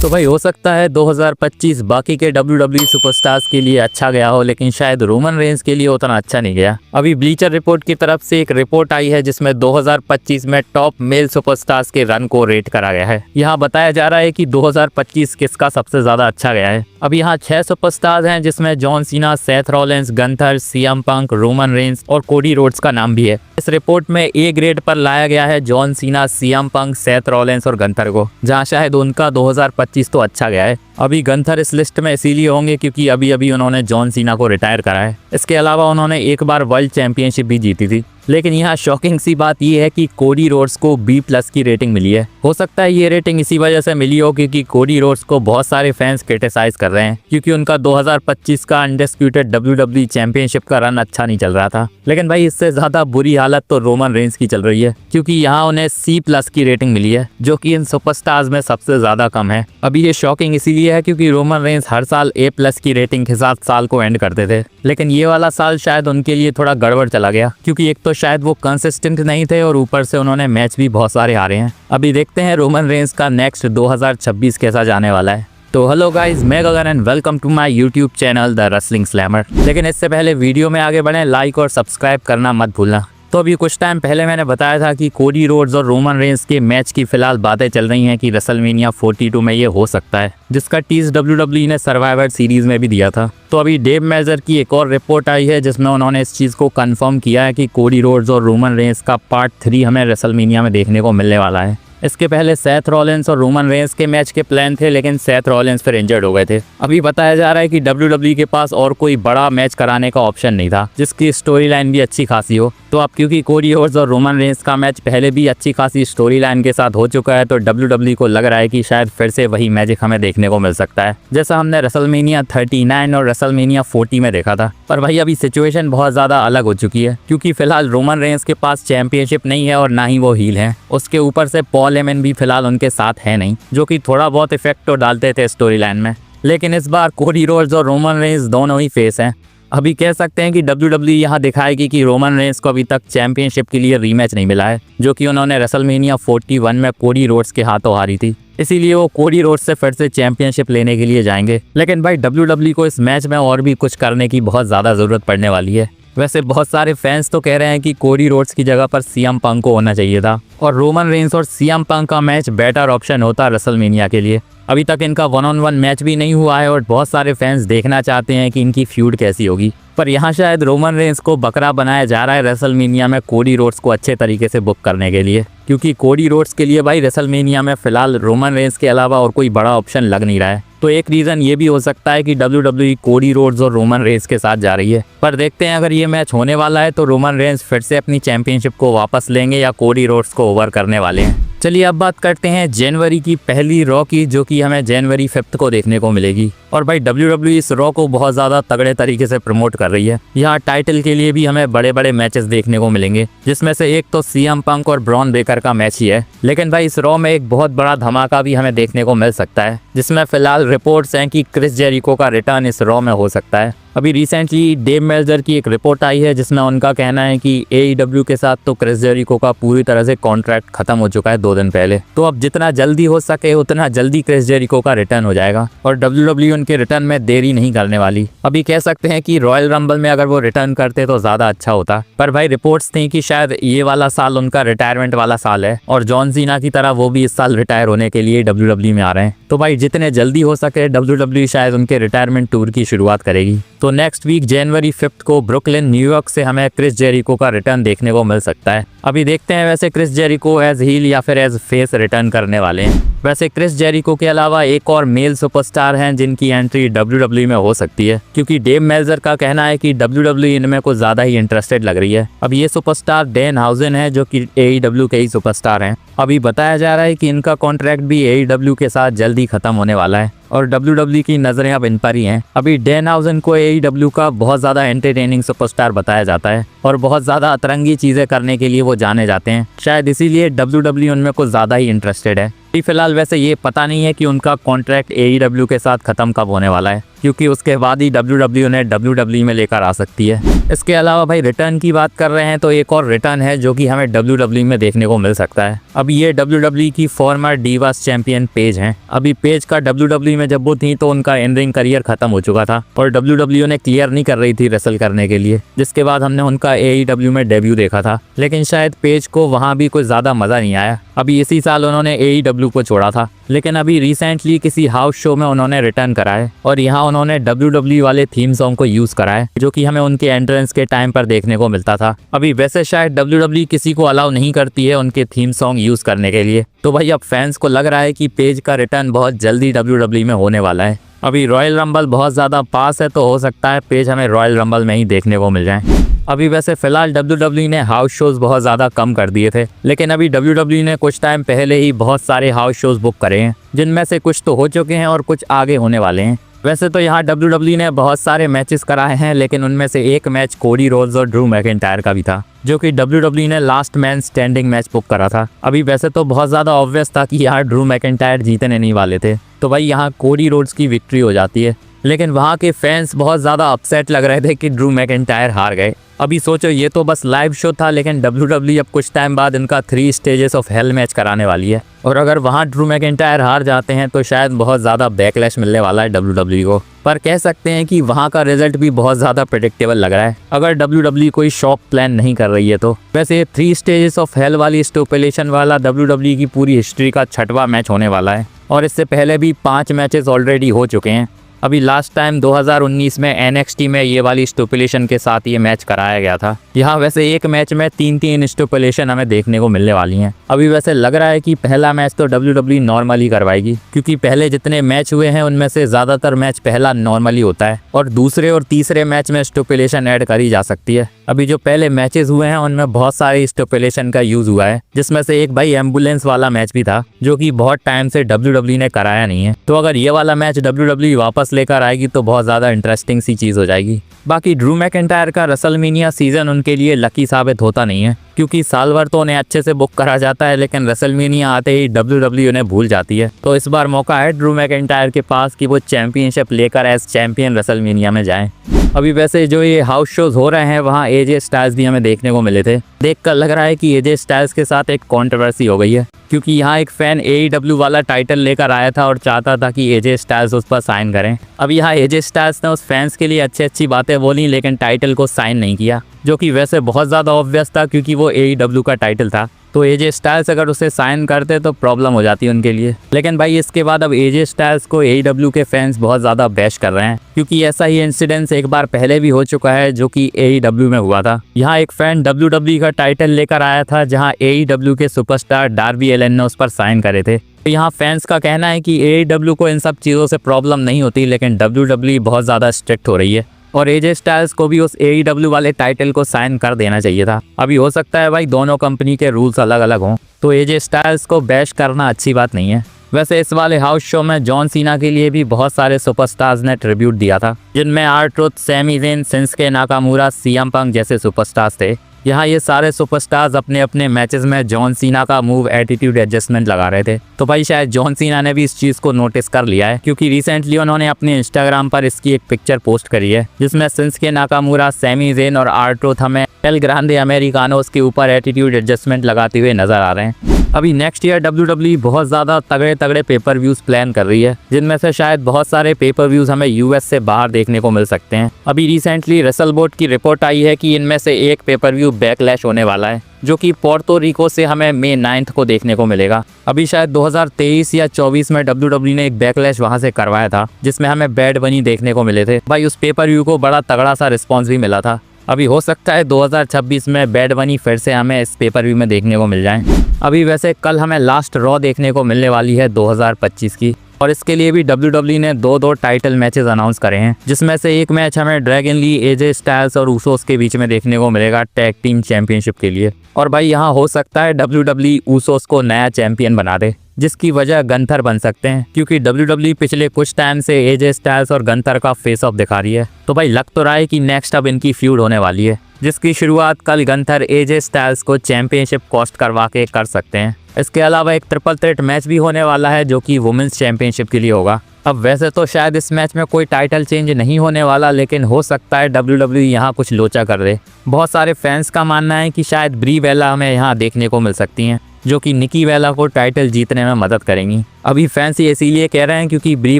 तो भाई हो सकता है 2025 बाकी के WWE सुपरस्टार्स के लिए अच्छा गया हो, लेकिन शायद रोमन रेंस के लिए उतना अच्छा नहीं गया। अभी ब्लीचर रिपोर्ट की तरफ से एक रिपोर्ट आई है जिसमें 2025 में टॉप मेल सुपरस्टार्स के रन को रेट करा गया है। यहाँ बताया जा रहा है कि 2025 किसका सबसे ज्यादा अच्छा गया है। अब यहाँ 6 सुपरस्टार्स हैं जिसमें John Cena, Seth Rollins, Gunther, CM Punk, Roman Reigns और कोडी रोड्स का नाम भी है। इस रिपोर्ट में ए ग्रेड पर लाया गया है John Cena, CM Punk, Seth Rollins और गंथर को, जहाँ शायद उनका 2025 तो अच्छा गया है। अभी गंथर इस लिस्ट में इसीलिए होंगे क्योंकि अभी अभी उन्होंने जॉन सीना को रिटायर करा है। इसके अलावा उन्होंने एक बार वर्ल्ड चैंपियनशिप भी जीती थी। लेकिन यहाँ शॉकिंग सी बात यह है कि कोडी रोड्स को B+ की रेटिंग मिली है। हो सकता है ये रेटिंग इसी वजह से मिली हो क्योंकि कोडी रोड्स को बहुत सारे फैंस क्रिटिसाइज कर रहे हैं क्योंकि उनका 2025 का अनडिस्प्यूटेड WWE चैंपियनशिप का रन अच्छा नहीं चल रहा था। लेकिन भाई इससे ज्यादा बुरी हालत तो रोमन रेंस की चल रही है क्योंकि यहाँ उन्हें C+ की रेटिंग मिली है, जो कि इन सुपरस्टार्स में सबसे ज्यादा कम है। अभी ये शॉकिंग इसीलिए है क्योंकि रोमन रेंस हर साल A+ की रेटिंग के साथ साल को एंड करते थे, लेकिन ये वाला साल शायद उनके लिए थोड़ा गड़बड़ चला गया क्योंकि एक तो शायद वो कंसिस्टेंट नहीं थे और ऊपर से उन्होंने मैच भी बहुत सारे हारे हैं। अभी देखते हैं रोमन रेंस का नेक्स्ट 2026 कैसा जाने वाला है। तो हेलो गाइस, मैं Gagan and welcome to my YouTube channel the wrestling slammer. लेकिन इससे पहले वीडियो में आगे बढ़ें, लाइक और सब्सक्राइब करना मत भूलना। तो अभी कुछ टाइम पहले मैंने बताया था कि कोडी रोड्स और रोमन रेंस के मैच की फिलहाल बातें चल रही हैं कि रेसलमेनिया 42 में ये हो सकता है, जिसका टीज WWE ने सर्वाइवर सीरीज में भी दिया था। तो अभी डेव मेजर की एक और रिपोर्ट आई है जिसमें उन्होंने इस चीज़ को कंफर्म किया है कि कोडी रोड्स और रोमन रेंस का पार्ट 3 हमें रेसलमेनिया में देखने को मिलने वाला है। इसके पहले सेथ रॉलिंस और रोमन रेंस के मैच के प्लान थे, लेकिन सेथ रॉलिंस फिर इंजर्ड हो गए थे। अभी बताया जा रहा है कि WWE के पास और कोई बड़ा मैच कराने का ऑप्शन नहीं था जिसकी स्टोरी लाइन भी अच्छी खासी हो। तो अब क्योंकि कोडी रोड्स और रोमन रेंस का मैच पहले भी अच्छी खासी स्टोरी लाइन के साथ हो चुका है, तो WWE को लग रहा है कि शायद फिर से वही मैजिक हमें देखने को मिल सकता है जैसा हमने रेसलमेनिया 39 और रेसलमेनिया 40 में देखा था। पर भाई अभी सिचुएशन बहुत ज्यादा अलग हो चुकी है क्योंकि फिलहाल रोमन रेंस के पास चैंपियनशिप नहीं है और ना ही वो हील है। उसके ऊपर से पॉल हेमन भी फिलहाल उनके साथ है नहीं, जो कि थोड़ा बहुत इफेक्ट तो डालते थे स्टोरी लाइन में। लेकिन इस बार कोडी रोड्स और रोमन रेंस दोनों ही फेस हैं। अभी कह सकते हैं कि WWE यहाँ दिखाएगी कि रोमन रेंस को अभी तक चैंपियनशिप के लिए रीमैच नहीं मिला है, जो कि उन्होंने रेसलमेनिया 41 में कोडी रोड्स के हाथों हारी थी। इसीलिए वो कोडी रोड्स से फिर से चैंपियनशिप लेने के लिए जाएंगे। लेकिन भाई WWE को इस मैच में और भी कुछ करने की बहुत ज़्यादा ज़रूरत पड़ने वाली है। वैसे बहुत सारे फैंस तो कह रहे हैं कि कोडी रोड्स की जगह पर सीएम पंक को होना चाहिए था और रोमन रेंस और सीएम पंक का मैच बेटर ऑप्शन होता रेसलमेनिया के लिए। अभी तक इनका 1-on-1 मैच भी नहीं हुआ है और बहुत सारे फैंस देखना चाहते हैं कि इनकी फ्यूड कैसी होगी। पर यहाँ शायद रोमन रेंस को बकरा बनाया जा रहा है रेसलमेनिया में कोडी रोड्स को अच्छे तरीके से बुक करने के लिए, क्योंकि कोडी रोड्स के लिए भाई रेसलमेनिया में फिलहाल रोमन रेंस के अलावा और कोई बड़ा ऑप्शन लग नहीं रहा है। तो एक रीज़न ये भी हो सकता है कि WWE कोडी रोड्स और रोमन रेंस के साथ जा रही है। पर देखते हैं अगर ये मैच होने वाला है तो रोमन रेंस फिर से अपनी चैंपियनशिप को वापस लेंगे या कोडी रोड्स को ओवर करने वाले हैं। चलिए अब बात करते हैं जनवरी की पहली रॉ की, जो कि हमें जनवरी 5 को देखने को मिलेगी। और भाई WWE इस रॉ को बहुत ज़्यादा तगड़े तरीके से प्रमोट कर रही है। यहाँ टाइटल के लिए भी हमें बड़े बड़े मैचेस देखने को मिलेंगे, जिसमें से एक तो सीएम पंक और ब्रॉन ब्रेकर का मैच ही है। लेकिन भाई इस रॉ में एक बहुत बड़ा धमाका भी हमें देखने को मिल सकता है, जिसमें फिलहाल रिपोर्ट्स हैं कि क्रिस जेरिको का रिटर्न इस रॉ में हो सकता है। अभी रिसेंटली डेव मेजर की एक रिपोर्ट आई है जिसमें उनका कहना है कि AEW के साथ तो क्रिस जेरिको का पूरी तरह से कॉन्ट्रैक्ट खत्म हो चुका है 2 दिन पहले। तो अब जितना जल्दी हो सके उतना जल्दी क्रिस जेरिको का रिटर्न हो जाएगा और WWE उनके रिटर्न में देरी नहीं करने वाली। अभी कह सकते हैं कि रॉयल रंबल में अगर वो रिटर्न करते तो ज्यादा अच्छा होता। पर भाई रिपोर्ट्स थी कि शायद ये वाला साल उनका रिटायरमेंट वाला साल है और जॉन सीना की तरह वो भी इस साल रिटायर होने के लिए WWE में आ रहे हैं। तो भाई जितने जल्दी हो सके WWE शायद उनके रिटायरमेंट टूर की शुरुआत करेगी। तो नेक्स्ट वीक जनवरी 5 को ब्रुकलिन न्यूयॉर्क से हमें क्रिस जेरिको का रिटर्न देखने को मिल सकता है। अभी देखते हैं वैसे क्रिस जेरिको एज हील या फिर एज फेस रिटर्न करने वाले हैं। वैसे क्रिस जेरिको के अलावा एक और मेल सुपरस्टार हैं जिनकी एंट्री WWE में हो सकती है, क्योंकि डेव मेजर का कहना है कि WWE इनमें कुछ ज्यादा ही इंटरेस्टेड लग रही है। अब ये सुपरस्टार डैनहाउजन है जो कि AEW के ही सुपरस्टार हैं। अभी बताया जा रहा है कि इनका कॉन्ट्रैक्ट भी AEW के साथ जल्दी खत्म होने वाला है और WWE की नजरें अब इन पर ही हैं। अभी डैनहाउजन को AEW का बहुत ज़्यादा एंटरटेनिंग सुपरस्टार बताया जाता है और बहुत ज़्यादा अतरंगी चीज़ें करने के लिए वो जाने जाते हैं। शायद इसीलिए WWE उनमें कुछ ज़्यादा ही इंटरेस्टेड है। फिलहाल वैसे ये पता नहीं है कि उनका कॉन्ट्रैक्ट AEW के साथ ख़त्म कब होने वाला है। क्योंकि उसके बाद ही WWE उन्हें WWE में लेकर आ सकती है। इसके अलावा भाई रिटर्न की बात कर रहे हैं तो एक और रिटर्न है जो कि हमें WWE में देखने को मिल सकता है। अभी ये WWE की फॉर्मर डिवास चैंपियन पेज हैं। अभी पेज का WWE में जब वो थी तो उनका इन रिंग करियर खत्म हो चुका था और WWE ने क्लियर नहीं कर रही थी रेसल करने के लिए, जिसके बाद हमने उनका AEW में डेब्यू देखा था। लेकिन शायद पेज को वहाँ भी कोई ज़्यादा मज़ा नहीं आया। अभी इसी साल उन्होंने AEW को छोड़ा था, लेकिन अभी रिसेंटली किसी हाउस शो में उन्होंने रिटर्न करा है और यहाँ उन्होंने WWE वाले थीम सॉन्ग को यूज़ करा है जो कि हमें उनके एंट्रेंस के टाइम पर देखने को मिलता था। अभी वैसे शायद WWE किसी को अलाउ नहीं करती है उनके थीम सॉन्ग यूज़ करने के लिए। तो भाई अब फैंस को लग रहा है कि पेज का रिटर्न बहुत जल्दी WWE में होने वाला है। अभी रॉयल रंबल बहुत ज़्यादा पास है तो हो सकता है पेज हमें रॉयल रंबल में ही देखने को मिल जाए। अभी वैसे फिलहाल WWE ने हाउस शोज़ बहुत ज़्यादा कम कर दिए थे, लेकिन अभी WWE ने कुछ टाइम पहले ही बहुत सारे हाउस शोज़ बुक करे हैं, जिनमें से कुछ तो हो चुके हैं और कुछ आगे होने वाले हैं। वैसे तो यहाँ WWE ने बहुत सारे मैचेस कराए हैं, लेकिन उनमें से एक मैच कोडी रोड्स और ड्रू मैकिंटायर का भी था, जो कि WWE ने last man standing match book करा था। अभी वैसे तो बहुत ज़्यादा ऑब्वियस था कि यहाँ ड्रू मैकिंटायर जीतने नहीं वाले थे, तो भाई यहाँ कोडी रोड्स की विक्ट्री हो जाती है। लेकिन वहाँ के फैंस बहुत ज़्यादा अपसेट लग रहे थे कि ड्रू मैकिंटायर हार गए। अभी सोचो ये तो बस लाइव शो था, लेकिन WWE अब कुछ टाइम बाद इनका 3 स्टेजेस ऑफ हेल मैच कराने वाली है और अगर वहाँ ड्रू मैकिंटायर हार जाते हैं तो शायद बहुत ज़्यादा बैकलैश मिलने वाला है WWE को। पर कह सकते हैं कि वहाँ का रिजल्ट भी बहुत ज़्यादा प्रेडिक्टेबल लग रहा है अगर WWE कोई शॉक प्लान नहीं कर रही है तो। वैसे 3 स्टेजेस ऑफ हेल वाली स्टोपुलेशन वाला WWE की पूरी हिस्ट्री का 6वां मैच होने वाला है और इससे पहले भी 5 मैचेस ऑलरेडी हो चुके हैं। अभी लास्ट टाइम 2019 में NXT में ये वाली स्टोपुलेशन के साथ ये मैच कराया गया था। यहाँ वैसे एक मैच में 3 स्टोपुलेशन हमें देखने को मिलने वाली हैं। अभी वैसे लग रहा है कि पहला मैच तो WWE नॉर्मली करवाएगी, क्योंकि पहले जितने मैच हुए हैं उनमें से ज़्यादातर मैच पहला नॉर्मली होता है और दूसरे और तीसरे मैच में स्टोपुलेशन ऐड करी जा सकती है। अभी जो पहले मैचेस हुए हैं उनमें बहुत सारे स्टोपुलेशन का यूज़ हुआ है, जिसमें से एक भाई एम्बुलेंस वाला मैच भी था जो कि बहुत टाइम से WWE ने कराया नहीं है। तो अगर ये वाला मैच WWE वापस लेकर आएगी तो बहुत ज़्यादा इंटरेस्टिंग सी चीज़ हो जाएगी। बाकी ड्रू मैकिंटायर का रेसलमेनिया सीजन उनके लिए लकी साबित होता नहीं है, क्योंकि साल भर तो उन्हें अच्छे से बुक करा जाता है, लेकिन रेसलमेनिया आते ही WWE उन्हें भूल जाती है। तो इस बार मौका है ड्रू मैकिंटायर के पास कि वो चैंपियनशिप लेकर एज चैंपियन रेसलमेनिया में जाएं। अभी वैसे जो ये हाउस शोज हो रहे हैं वहाँ AJ स्टाइल्स भी हमें देखने को मिले थे। देखकर लग रहा है कि AJ स्टाइल्स के साथ एक कंट्रोवर्सी हो गई है, क्योंकि यहाँ एक फैन AEW वाला टाइटल लेकर आया था और चाहता था कि AJ स्टाइल्स उस पर साइन करें। अब यहाँ AJ स्टाइल्स ने उस फैंस के लिए अच्छी बातें बोली, लेकिन टाइटल को साइन नहीं किया, जो कि वैसे बहुत ज़्यादा ऑब्वियस था क्योंकि वो AEW का टाइटल था। तो AJ स्टाइल्स अगर उसे साइन करते तो प्रॉब्लम हो जाती उनके लिए। लेकिन भाई इसके बाद अब AJ स्टाइल्स को AEW के फैंस बहुत ज़्यादा बैश कर रहे हैं, क्योंकि ऐसा ही इंसिडेंस एक बार पहले भी हो चुका है जो कि AEW में हुआ था। यहाँ एक फैन WWE का टाइटल लेकर आया था, जहाँ AEW के सुपरस्टार डार्बी एलन ने उस पर साइन करे थे। तो यहाँ फैंस का कहना है कि AEW को इन सब चीज़ों से प्रॉब्लम नहीं होती, लेकिन WWE बहुत ज़्यादा स्ट्रिक्ट हो रही है और AJ स्टाइल्स को भी उस AEW वाले टाइटल को साइन कर देना चाहिए था। अभी हो सकता है भाई दोनों कंपनी के रूल्स अलग अलग हों, तो AJ स्टाइल्स को बैश करना अच्छी बात नहीं है। वैसे इस वाले हाउस शो में जॉन सीना के लिए भी बहुत सारे सुपरस्टार्स ने ट्रिब्यूट दिया था, जिनमें R-Truth, Sami Zayn, Shinsuke Nakamura, CM Punk जैसे सुपरस्टार्स थे। यहाँ ये सारे सुपरस्टार्स अपने अपने मैचेस में जॉन सीना का मूव एटीट्यूड एडजस्टमेंट लगा रहे थे। तो भाई शायद जॉन सीना ने भी इस चीज़ को नोटिस कर लिया है, क्योंकि रिसेंटली उन्होंने अपने इंस्टाग्राम पर इसकी एक पिक्चर पोस्ट करी है, जिसमें शिंसुके नाकामुरा, सैमी ज़ेन और R-Truth हमें एल ग्रांडे अमेरिकानोस के ऊपर एटीट्यूड एडजस्टमेंट लगाते हुए नजर आ रहे हैं। अभी नेक्स्ट ईयर WWE बहुत ज़्यादा तगड़े पेपर व्यूज़ प्लान कर रही है, जिनमें से शायद बहुत सारे पेपर व्यूज़ हमें US से बाहर देखने को मिल सकते हैं। अभी रिसेंटली रेसलबोर्ड की रिपोर्ट आई है कि इनमें से एक पेपर व्यू बैकलैश होने वाला है, जो कि पोर्टो रिको से हमें May 9 को देखने को मिलेगा। अभी शायद 2023 या 24 में WWE ने एक बैकलैश वहां से करवाया था, जिसमें हमें बैड बनी देखने को मिले थे। भाई उस पेपर व्यू को बड़ा तगड़ा सा रिस्पॉन्स भी मिला था। अभी हो सकता है 2026 में बैड बनी फिर से हमें इस पेपर व्यू में देखने को मिल जाए। अभी वैसे कल हमें लास्ट रॉ देखने को मिलने वाली है 2025 की, और इसके लिए भी WWE ने दो टाइटल मैचेस अनाउंस करे हैं, जिसमें से एक मैच हमें ड्रैगन ली, AJ स्टाइल्स और ऊसोस के बीच में देखने को मिलेगा टैग टीम चैंपियनशिप के लिए। और भाई यहाँ हो सकता है WWE ऊसोस को नया चैंपियन बना दे, जिसकी वजह गंथर बन सकते हैं, क्योंकि WWE पिछले कुछ टाइम से AJ स्टाइल्स और गंथर का फेस ऑफ दिखा रही है। तो भाई लग तो रहा है कि नेक्स्ट अब इनकी फ्यूड होने वाली है, जिसकी शुरुआत कल गंथर AJ स्टाइल्स को चैंपियनशिप कॉस्ट करवा के कर सकते हैं। इसके अलावा एक ट्रिपल थ्रेट मैच भी होने वाला है जो कि वुमेन्स चैंपियनशिप के लिए होगा। अब वैसे तो शायद इस मैच में कोई टाइटल चेंज नहीं होने वाला, लेकिन हो सकता है WWE यहाँ कुछ लोचा कर दे। बहुत सारे फैंस का मानना है कि शायद ब्री बेला हमें यहाँ देखने को मिल सकती हैं, जो कि निकी बेला को टाइटल जीतने में मदद करेंगी। अभी फैंस ये इसीलिए कह रहे हैं क्योंकि ब्री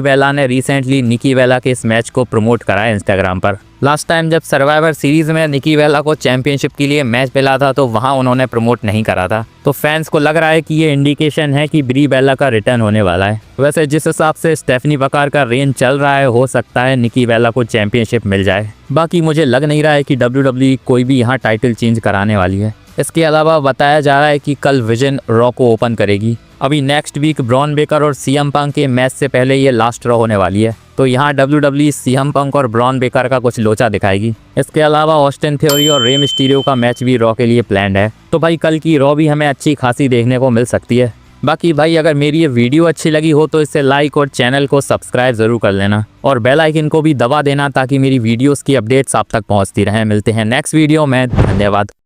बेला ने रिसेंटली निकी बेला के इस मैच को प्रमोट करा है इंस्टाग्राम पर। लास्ट टाइम जब सर्वाइवर सीरीज में निकी बेला को चैंपियनशिप के लिए मैच मिला था तो वहां उन्होंने प्रमोट नहीं करा था, तो फैंस को लग रहा है कि ये इंडिकेशन है कि ब्री बेला का रिटर्न होने वाला है। वैसे जिस हिसाब से स्टेफनी बकार का रेन चल रहा है, हो सकता है निकी बेला को चैंपियनशिप मिल जाए। बाकी मुझे लग नहीं रहा है कि WWE कोई भी यहाँ टाइटल चेंज कराने वाली है। इसके अलावा बताया जा रहा है कि कल विजन रॉ को ओपन करेगी। अभी नेक्स्ट वीक ब्रॉन बेकर और सीएम पंक के मैच से पहले ये लास्ट रॉ होने वाली है, तो यहाँ WWE सीएम पंक और ब्रॉन बेकर का कुछ लोचा दिखाएगी। इसके अलावा ऑस्टिन थ्योरी और रे मिस्टीरियो का मैच भी रॉ के लिए प्लान्ड है, तो भाई कल की रॉ भी हमें अच्छी खासी देखने को मिल सकती है। बाकी भाई अगर मेरी ये वीडियो अच्छी लगी हो तो इसे लाइक और चैनल को सब्सक्राइब ज़रूर कर लेना और बेल आइकन को भी दबा देना ताकि मेरी वीडियोस की अपडेट्स आप तक पहुंचती रहें। मिलते हैं नेक्स्ट वीडियो में, धन्यवाद।